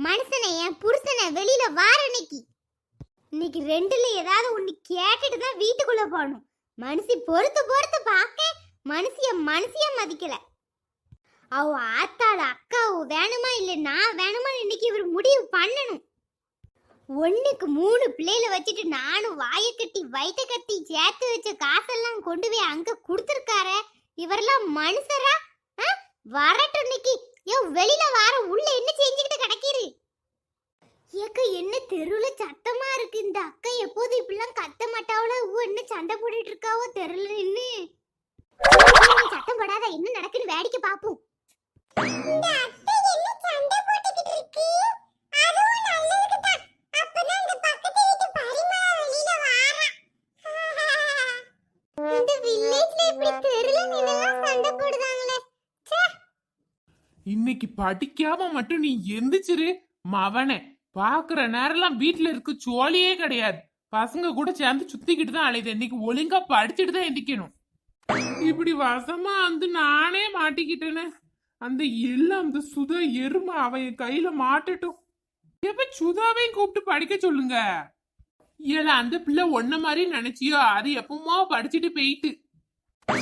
மனுஷனை என் புருஷனை வெளியில வார இன்னைக்கு ரெண்டுல ஏதாவது ஒண்ணு கேட்டுட்டு தான் வீட்டுக்குள்ள போகணும். மனுஷி பொறுத்து பொறுத்து பார்க்க மனுஷிய மதிக்கல. அவ ஆத்தாள் அக்காவோ வேணுமா இல்ல நான் வேணுமா இன்னைக்கு இவர் முடிவு பண்ணணும். ஒண்ணுக்கு 3 பிள்ளைகளை வச்சுட்டு நானும் வாயை கட்டி வயிற்ற கட்டி சேர்த்து வச்ச காசெல்லாம் கொண்டு போய் அங்க கொடுத்துருக்காரு. இவரெல்லாம் மனுஷரா? வரட்டும் இன்னைக்கு. வெளியில வார உள்ள என்ன செஞ்சுக்கிட்டு கிடக்கிரு? ஏக்க என்ன தெருவுல சத்தமா இருக்கு. இந்த அக்கா எப்போது இப்படிலாம் கத்த மாட்டாவளோ? என்ன சண்டை போட்டுட்டு இருக்காவோ தெருல நின்னு. சத்தம் போடாத, என்ன நடக்குன்னு வேடிக்கை பாப்போம். இந்த அத்தை என்ன சண்டை போட்டுக்கிட்டு இருக்கு? அதுவும் நல்லதுக்கு தான். அப்பதான் இந்த பக்கத்து வீட்டு பரிமளா வெளியில வாரா. இந்த வில்லேஜ்ல இப்படி தெருல நின்னுலாம் சண்டை போடுதாங்களே. இன்னைக்கு படிக்காம மட்டும் நீ எந்திரிச்சிரு மவனே. பாக்குற நேரம்லாம் வீட்டுல இருக்க சோழியே கிடையாது. பசங்க கூட சேர்ந்து சுத்திக்கிட்டு தான் அலையுது. இன்னைக்கு ஒழுங்கா படிச்சுட்டு தான் எந்திக்கணும். இப்படி வசமா வந்து நானே மாட்டிக்கிட்டேனே. அந்த எல்லாம் அந்த சுதா எருமை அவன் என் கையில மாட்டட்டும். எப்ப சுதாவையும் கூப்பிட்டு படிக்க சொல்லுங்க. ஏல அந்த பிள்ளை ஒன்ன மாதிரி நினைச்சியோ அது எப்பவுமோ படிச்சுட்டு போயிட்டு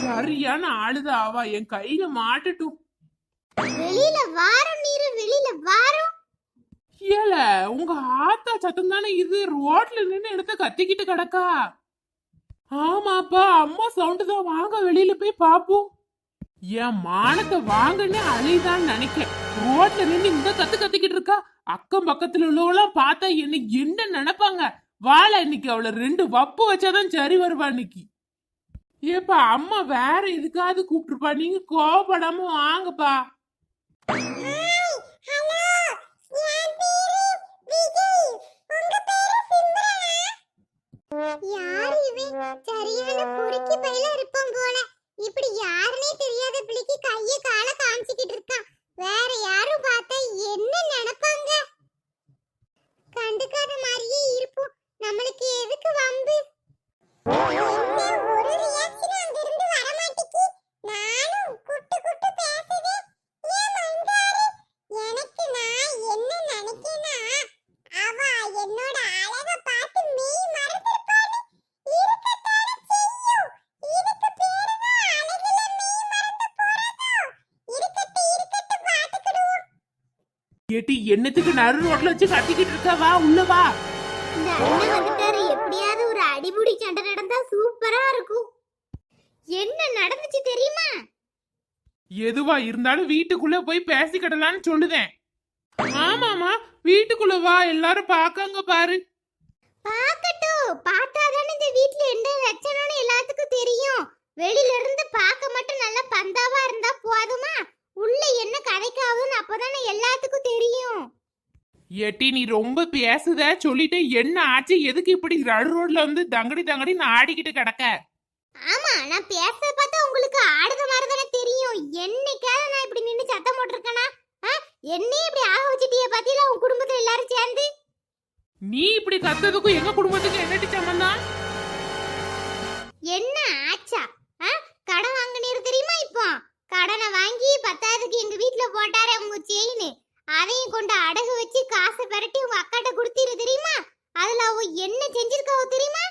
சரியான ஆளுதான். அவ என் கையில மாட்டட்டும். வெளியில வாரம் நீரு வெளியில வாரம். ஏல உங்க ஆத்தா சத்தம் தானே இது? ரோட்ல நின்னு எடுத்து கத்திக்கிட்டு கிடக்கா. ஆமாப்பா அம்மா சவுண்டு தான். வாங்க வெளியில போய் பாப்போம். என் மானத்தை வாங்கன்னு அழிதான் நினைக்க. ரோட்ல நின்னு இந்த கத்திக்கிட்டு இருக்கா. அக்கம் பக்கத்துல உள்ளவெல்லாம் பார்த்தா என்ன நினைப்பாங்க? வாழ இன்னைக்கு அவளை 2 வப்பு வச்சாதான் சரி வருவா இன்னைக்கு. ஏப்பா அம்மா வேற எதுக்காவது கூப்பிட்டுருப்பா. நீங்க கோவப்படாம வாங்கப்பா. யாரு இவன்? சரியான பொறுக்கி பையில இருப்பான் போல. இப்படி யாருனே தெரியாத பிள்ளைக்கு கைய கால காமிச்சிக்கிட்டு இருக்கான். வேற யாரும் பார்த்தா என்ன நினைப்பாங்க? கண்டுக்காத மாதிரியே இருப்போம். நம்மளுக்கு எதுக்கு வம்பு? ஒரு ரியாக்ஷன் அங்க இருந்து வர மாட்டேங்கி. நானும் குட்டு குட்டு பேசுதே. ஏன் மங்காரு? எனக்கு நான் என்ன நினைக்கேனா, அவ என்னோட அழக பார்த்து மெய் மறந்திருப்பானே. இருக்கத்தானே செய்யும். இதுக்கு பேரு தான் அழகுல மெய் மறந்து போறதோ. இருக்கட்டு பாத்துக்கிடுவோம். ஏட்டி என்னத்துக்கு நடு ரோட்ல வச்சு கத்திக்கிட்டு இருக்கா? வா உள்ள வா. இந்த அண்ணன் வந்துட்டாரு. எப்படியாவது ஒரு அடிபுடி சண்டை நடந்தா சூப்பரா இருக்கும். என்ன நடந்துச்சு தெரியுமா? எதுவா இருந்தாலும் வீட்டுக்குள்ள போய் பேசிக்கிடலான்னு சொல்லுதேன். ஆமாமா வீட்டுக்குள்ள வா, எல்லாரும் பாக்காங்க பாரு. பாக்கட்டும். பார்த்தாதானே இந்த வீட்ல என்ன லட்சணம்னு எல்லாத்துக்கும் தெரியும். வெளியில இருந்து பார்க்க மட்டும் நல்லா பந்தாவா இருந்தா போதுமா? உள்ள என்ன கதைக்காகுதுன்னு அப்பதானே எல்லாத்துக்கும் தெரியும். ஏட்டி நீ ரொம்ப பேசுத. சொல்லிட்டு என்ன ஆச்சு? எதுக்கு இப்படி நடு ரோட்ல வந்து தங்கடி ஆடிக்கிட்டு கிடக்க? ஆமா, நான் பேச பார்த்தா உங்களுக்கு ஆடுத மாதிரி தானே தெரியும். என்னைக்காவது நான் இப்படி நின்னு சத்தம் போட்டிருக்கேனா? என்னையே இப்படி ஆக வச்சிட்டியே பாத்தீங்களா உன் குடும்பத்துல எல்லாரும் சேர்ந்து. நீ இப்படி கத்ததுக்கும் எங்க குடும்பத்துக்கு என்னடி சம்பந்தம்? என்ன ஆச்சா? கடன் வாங்கினீரு தெரியுமா? இப்போ கடனை வாங்கி 10,000க்கு எங்க வீட்ல போட்டாரே உங்க செயின். அதையும் கொண்டு அடகு வச்சு காசை பெரட்டி உங்க அக்காட்ட கொடுத்தீரு தெரியுமா? அதுல அவ என்ன செஞ்சிருக்காவோ தெரியுமா?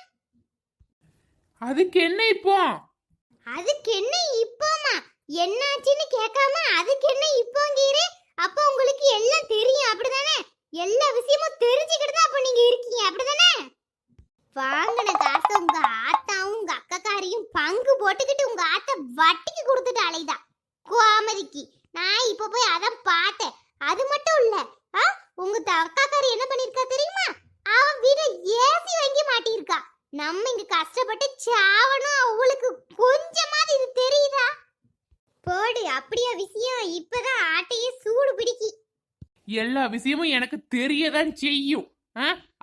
அதுக்கு என்ன இப்போ? அதுக்கு என்ன இப்போமா? என்னாச்சுன்னு கேட்காம அதுக்கு என்ன இப்போங்கீரு? அப்ப உங்களுக்கு எல்லாம் தெரியும் அப்படிதானே? எல்லா விஷயமும் தெரிஞ்சுக்கிட்டு தான் அப்ப நீங்க இருக்கீங்க அப்படிதானே? வாங்கின காசை உங்க ஆத்தாவும் உங்க அக்காக்காரியும் பங்கு போட்டுக்கிட்டு உங்க ஆத்த வட்டிக்கு கொடுத்துட்டு அலைதா கோமதிக்கு. நான் இப்ப போய் அதான் பார்த்தேன். அது மட்டும் இல்ல, உங்க அக்காக்காரி என்ன பண்ணிருக்கா தெரியுமா? அவ வீட ஏசி வாங்கி மாட்டிருக்கா. நம்ம இங்க கஷ்டப்பட்டு சாவணும். அவளுக்கு கொஞ்சமாவது இது தெரியுதா? போடு, அப்படியா விஷயம்? இப்பதான் ஆட்டையே சூடு பிடிக்கி. எல்லா விஷயமும் எனக்கு தெரியதான் செய்யும்.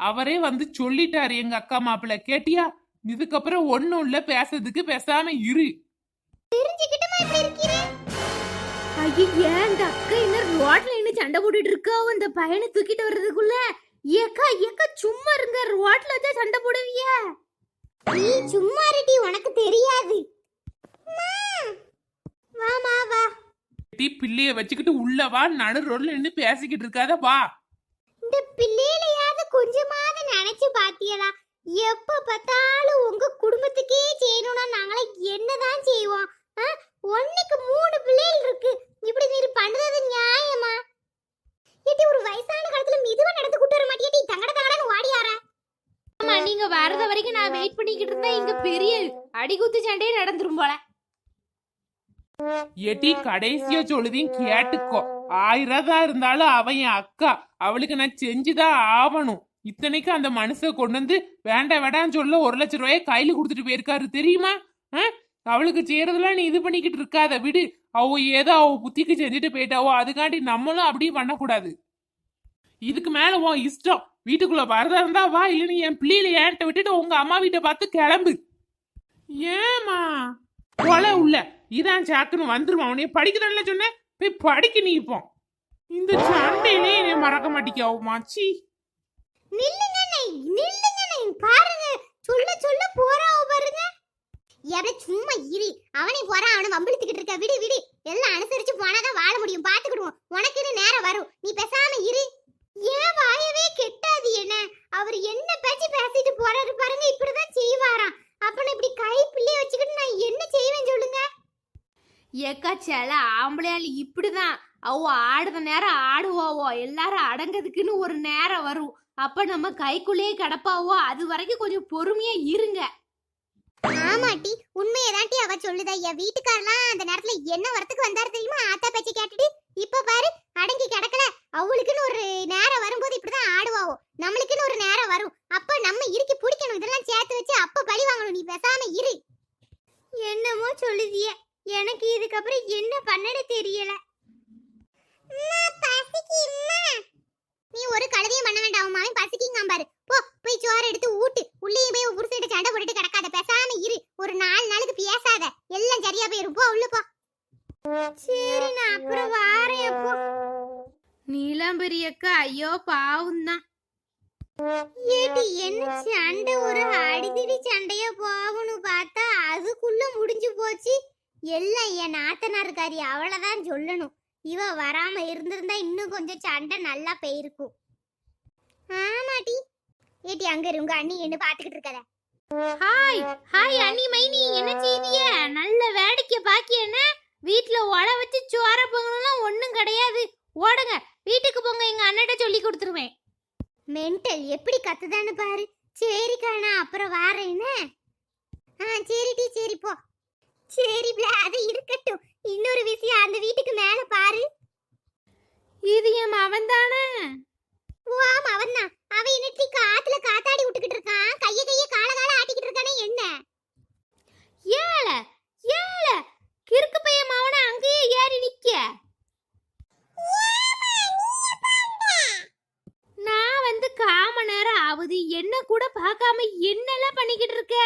அவரே வந்து சொல்லிட்டாரு எங்க அக்கா மாப்பிள்ள. கேட்டியா? இதுக்கப்புறம் ஒண்ணும் இல்ல, பேசுறதுக்கு பேசாம இரு. தெரிஞ்சுக்கிட்டுமா இப்படி இருக்கீங்க? ஐயா, இந்த அக்கா என்ன ரோட்ல என்ன சண்டை போட்டுட்டு இருக்கா? அந்த பையனை தூக்கிட்டு வர்றதுக்குள்ள ஏக்கா சும்மா இருங்க. ரோட்ல வச்சா சண்டை போடுவிய? நீ சும்மா இருடி, உனக்கு தெரியாது. வாமா வா. பிள்ளைய வச்சுக்கிட்டு உள்ள வா. நடு ரோட்ல நின்னு பேசிக்கிட்டு இருக்காத வா. இந்த பிள்ளையிலையாவது கொஞ்சமாவது நினைச்சு பாத்தியலா? எப்ப பார்த்தாலும் உங்க குடும்பத்துக்கே செய்யணும்னா நாங்களே என்னதான் செய்வோம்? ஒன்னுக்கு 3 பிள்ளைகள் இருக்கு. இப்படி நீ பண்றது நியாயமா? ஏட்டி ஒரு வயசான காலத்துல மெதுவா நடந்து கூட்டு வர மாட்டியாட்டி? தங்கடன்னு ஓடியாரா? ஆமா, நீங்க வரத வரைக்கும் நான் வெயிட் பண்ணிக்கிட்டு இருந்தா இங்க பெரிய அடிகுத்து சண்டையே நடந்துரும் போல. எட்டி கடைசியா சொல்லுதையும் கேட்டுக்கோ. 1000 தான் இருந்தாலும் அவன் என் அக்கா, அவளுக்கு நான் செஞ்சுதான் ஆவணும். இத்தனைக்கு அந்த மனுஷ கொண்டு வந்து வேண்டாம் வேண்டாம்னு சொல்ல 1 லட்சம் ரூபாய கையில கொடுத்துட்டு போயிருக்காரு தெரியுமா? அவளுக்கு செய்யறதெல்லாம் நீ இது பண்ணிக்கிட்டு இருக்காத, விடு. அவ ஏதோ அவ புத்திக்கு செஞ்சுட்டு போயிட்டாவோ, அதுக்காண்டி நம்மளும் அப்படியே பண்ணக்கூடாது. இதுக்கு மேல உன் இஷ்டம். வீட்டுக்குள்ள வரதா இருந்தா வா, இல்லைன்னு என் பிள்ளையில ஏன்ட்ட விட்டுட்டு உங்க அம்மா வீட்டை பார்த்து கிளம்பு. ஏமா கொலை உள்ள இதான் சாக்குன்னு வந்துருவான். உன்னைய படிக்கணும்ல சொன்னேன், போய் படிக்க நீ இப்போ. இந்த சண்டையிலே என்னை மறக்க மாட்டேங்காவுமா. சி நில்லுங்க பாருங்க, சொல்ல போறாவ பாருங்க. எவனே சும்மா இரு, அவனே போறான், அவனை வம்பிழுத்துக்கிட்டு இருக்க. விடு விடு, எல்லாம் அனுசரிச்சு போனாதான் வாழ முடியும். பாத்துக்கிடுவோம், உனக்குன்னு நேரம் வரும். நீ பேசாம இரு. ஏன் வாயவே கெட்டாது என்ன? அவர் என்ன பேச்சு பேசிட்டு போறாரு பாருங்க. இப்படிதான் செய்வாராம். அப்ப இப்படி கை பிள்ளைய வச்சுக்கிட்டு நான் என்ன செய்வேன் சொல்லுங்க? ஏக்கா சில ஆம்பளையாள் இப்படிதான். அவ ஆடுற நேரம் ஆடுவாவோ, எல்லாரும் அடங்கிறதுக்குன்னு ஒரு நேரம் வரும். அப்ப நம்ம கைக்குள்ளேயே கிடப்பாவோ, அது வரைக்கும் கொஞ்சம் பொறுமையா இருங்க. ஆமாட்டி, உண்மையதான்ட்டி அவ சொல்லுதா. என் வீட்டுக்காரலாம் அந்த நேரத்துல என்ன வரத்துக்கு வந்தாரு தெரியுமா? ஆத்தா பேச்சு கேட்டுட்டு இப்ப பாரு அடங்கி கிடக்கல. அவளுக்குன்னு ஒரு நேரம் வரும்போது இப்படிதான் ஆடுவாவோ, நம்மளுக்குன்னு ஒரு நேரம் வரும். அப்ப நம்ம இறுக்கி பிடிக்கணும், இதெல்லாம் சேர்த்து வச்சு அப்ப பழி வாங்கணும். நீ பேசாம இரு. என்னமோ சொல்லுதிய, எனக்கு இதுக்கப்புறம் என்ன பண்ணனே தெரியல. நீ ஒரு கழுதையும் பண்ண வேண்டாம். அவன் பசிக்கிங்க பாரு. போ போய் சோறு எடுத்து ஊட்டு. உள்ளேயும் போய் புருஷன்கிட்ட சண்டை போட்டுட்டு கிடக்காத, பேசாம இரு. ஒரு 4 நாளுக்கு பேசாத, எல்லாம் சரியா போயிரும். போ உள்ள போ. சரி, நான் அப்புறம் வாரேன். அப்போ நீலாம் பெரியக்கா, ஐயோ பாவம் தான். ஏடி என்ன சண்டை, ஒரு அடிதடி சண்டையா போகணும் பார்த்தா அதுக்குள்ள முடிஞ்சு போச்சு. எல்லாம் என் நாத்தனாருக்காரி, அவளதான் சொல்லணும். இவ வராம இருந்திருந்தா இன்னும் கொஞ்சம் சண்டை நல்லா போயிருக்கும். ஆமாட்டி. ஏட்டி அங்க இரு, உங்க அண்ணி என்ன பாத்துக்கிட்டு இருக்கத. ஹாய் ஹாய் அண்ணி மைனி, என்ன செய்திய? நல்ல வேடிக்கை பாக்கியன. வீட்டுல ஒல வச்சு சோற பொங்கலாம் ஒண்ணும் கிடையாது. ஓடுங்க வீட்டுக்கு போங்க, எங்க அண்ணட்ட சொல்லி கொடுத்துருவேன். மென்டல் எப்படி கத்துதான்னு பாரு. சரிக்கா, நான் அப்புறம் வாரேன்னு. சரிடி, சரி போ. சரி அது இருக்கட்டும். இன்னொரு விஷயம், அந்த வீட்டுக்கு மேல பாரு. இது என் அவன் தானே? ஓ ஆமா, அவன் தான். அவன் என்னட்டி காத்துல காத்தாடி விட்டுக்கிட்டு இருக்கான். கைய கால ஆட்டிக்கிட்டு இருக்கானே என்ன? ஏல ஏல கிறுக்கு பையன் மாவன அங்கேயே ஏறி நிக்க. நான் வந்து காம நேரம் ஆகுது, என்ன கூட பார்க்காம என்னெல்லாம் பண்ணிக்கிட்டு இருக்க?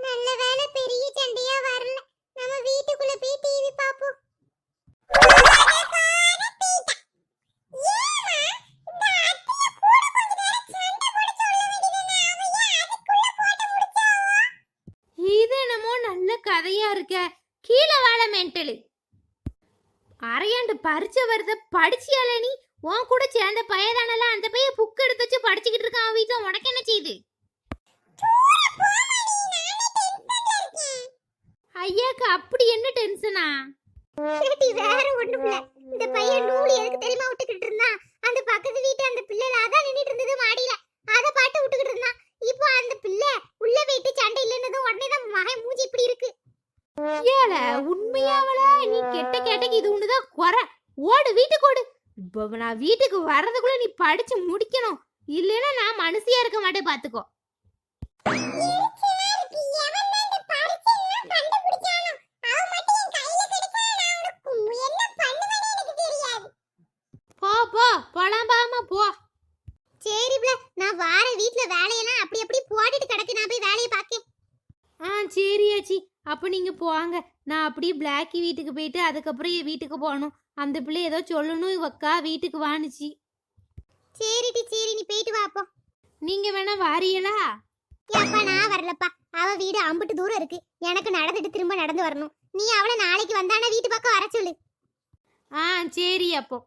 நல்ல வேளை பெரிய சண்டையா வரல. நம்ம வீட்டுக்குள்ள போய் டிவி பாப்போம். இது என்னமோ நல்ல கதையா இருக்க. கீழே வாழ மென்டலு. அரையாண்டு பரிச்சை வருத படிச்சியால நீ? உன் கூட சேர்ந்த பையதானலாம், அந்த பையன் புக் எடுத்து வச்சு படிச்சுக்கிட்டு இருக்கான். அவன் வீட்டுல உனக்கு என்ன செய்யுது? ஐயாக்கு அப்படி என்ன டென்ஷனா? ஏட்டி வேற ஒண்ணும் இல்ல. இந்த பையன் நூல் எதுக்கு தெரியுமா விட்டுக்கிட்டு இருந்தான்? அந்த பக்கத்து வீட்டு அந்த பிள்ளைல அதான் நின்னுட்டு இருந்தது மாடியில, அத பாட்டு விட்டுக்கிட்டு இருந்தான். இப்போ அந்த பிள்ளை உள்ள வீட்டு சண்டை இல்லைன்னதும் உடனே தான் மகன் மூஞ்சி இப்படி இருக்கு. ஏல உண்மையாவல நீ கெட்ட கேட்டக்கு இது ஒண்ணுதான் குறை. ஓடு வீட்டுக்கு ஓடு. இப்போ நான் வீட்டுக்கு வர்றதுக்குள்ள நீ படிச்சு முடிக்கணும், இல்லைன்னா நான் மனுஷியா இருக்க மாட்டேன். பாத்துக்கோ. போ போ போலாம்பாமா போ. சரி பிள்ள, நான் வார வீட்ல வேலையெல்லாம் அப்படி அப்படி போட்டுட்டு கிடக்கு. நான் போய் வேலையை பாக்கேன். சரியாச்சி, அப்ப நீங்க போவாங்க. நான் அப்படியே பிளாக்கி வீட்டுக்கு போயிட்டு அதுக்கப்புறம் என் வீட்டுக்கு போகணும். அந்த பிள்ளை ஏதோ சொல்லணும், இவக்கா வீட்டுக்கு வாணுச்சு. சரிடி, சரி நீ போயிட்டு வாப்போ. நீங்க வேணா வாரியலா? ஏப்பா நான் வரலப்பா. அவ வீடு அம்புட்டு தூரம் இருக்கு. எனக்கு நடந்துட்டு திரும்ப நடந்து வரணும். நீ அவளை நாளைக்கு வந்தானா வீட்டு பக்கம் வர சொல்லு. சரி அப்போ